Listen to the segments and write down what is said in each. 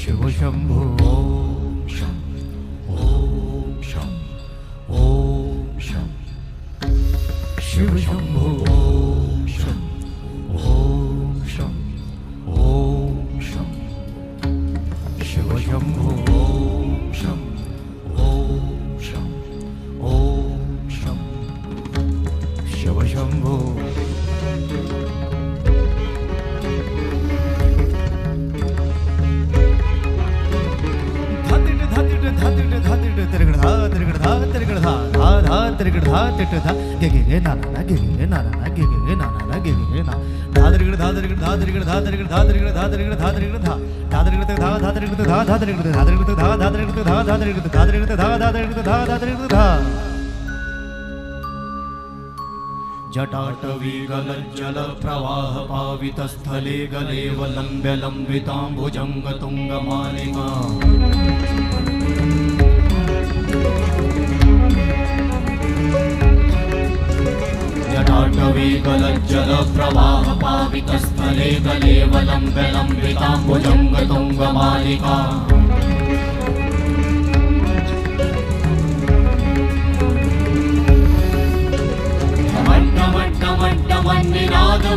शिव शंभो ओम शं ओम शं ओम शं शिव शंभो ओम शं ओम शं ओम शं शिव शंभो ओम शं ओम शं ओम शं शिव शंभो जटाटवीगलज्जल प्रवाह पावितस्थले गलेवलम्ब्य लम्बिताम्बुजङ्गतुङ्गमालिका जटाटवीगलज्जल प्रवाह पावितस्थले गलेवलम्ब्य लम्बिताम्बुजङ्गतुङ्गमालिका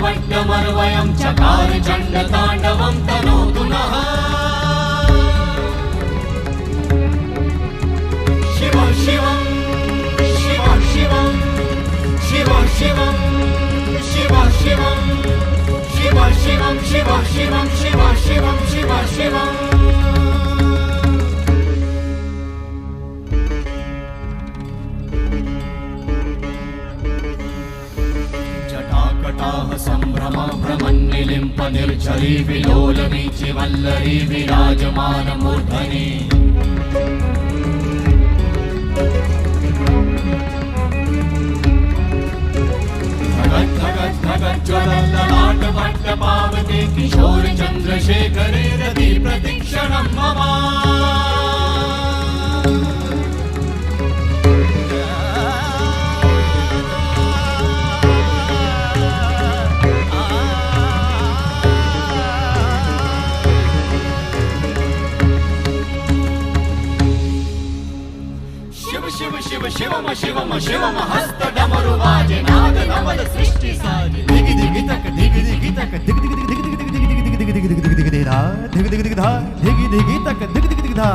वट्टमर्वयं चकार चण्डताण्डवं तनोतु नः शिव शिवं शिव शिवं शिव शिवं शिव शिवं शिव शिवं शिव शिवं शिव शिवं शिव शिवं संभ्रम भ्रमन्निलिम्प निर्झरी विलोलवीचि वल्लरी विराजमान मूर्धनि धगत् धगत् धगत् ज्वलल्ललाट भट्ट पावते किशोर चन्द्रशेखरे रति प्रतिक्षणं मम शिव शिवम शिवम शिवम हस्त डमरु वाजे नाद नवल सृष्टि साजे दिगि दिगि तक दिगि दिगि तक दिगि दिगि दिगि दिगि दिगि दिगि दिगि दिगि दिगि दिगि धा दिगि दिगि दिगि धा दिगि दिगि तक दिगि दिगि दिगि धा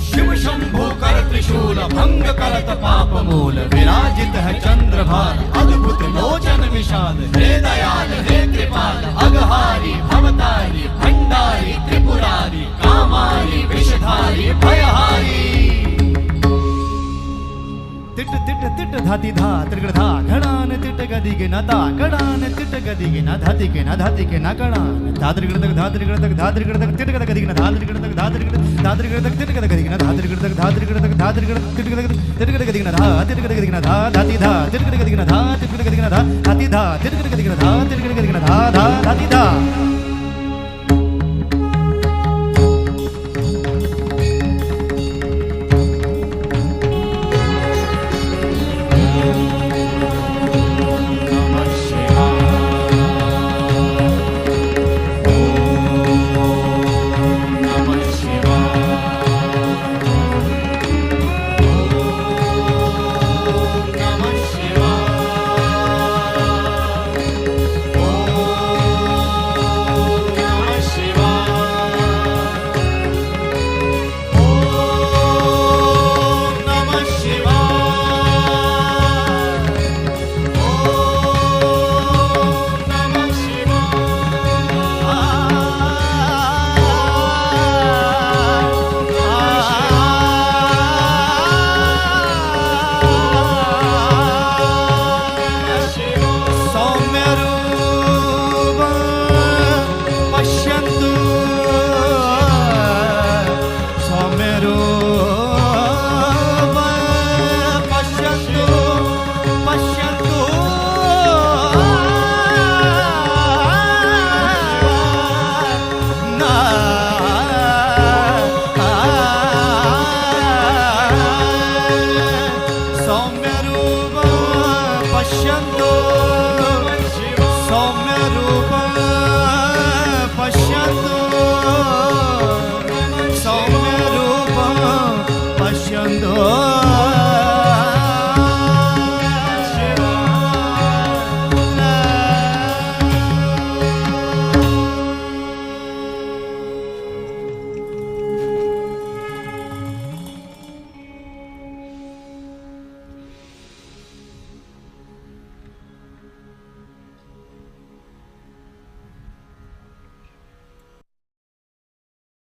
शिव शंभो कर त्रिशूल भंग करत पाप मूल विराजित है चंद्रभान अद्भुत लोचन विशाल हे दयाल हे कृपाल अघहारी भवतारी भंडारी त्रिपुरारी कामारी विषधारी भयहारी तिट तिट तिट धाति धा त्रिगड़ धा घड़ान तिट गदि के नता घड़ान तिट गदि के न धाति के न धाति के न घड़ान धात्रिगड़ तक धात्रिगड़ तक धात्रिगड़ तक तिट गदि के न धात्रिगड़ तक धात्रिगड़ धात्रिगड़ तक तिट गदि के न धात्रिगड़ तक धात्रिगड़ तक धात्रिगड़ तिट गदि के न धा तिट गदि के न धा धाति धा तिट गदि के न धा तिट गदि के न धा धाति धा तिट गदि के न धा तिट गदि के न धा धा धाति धा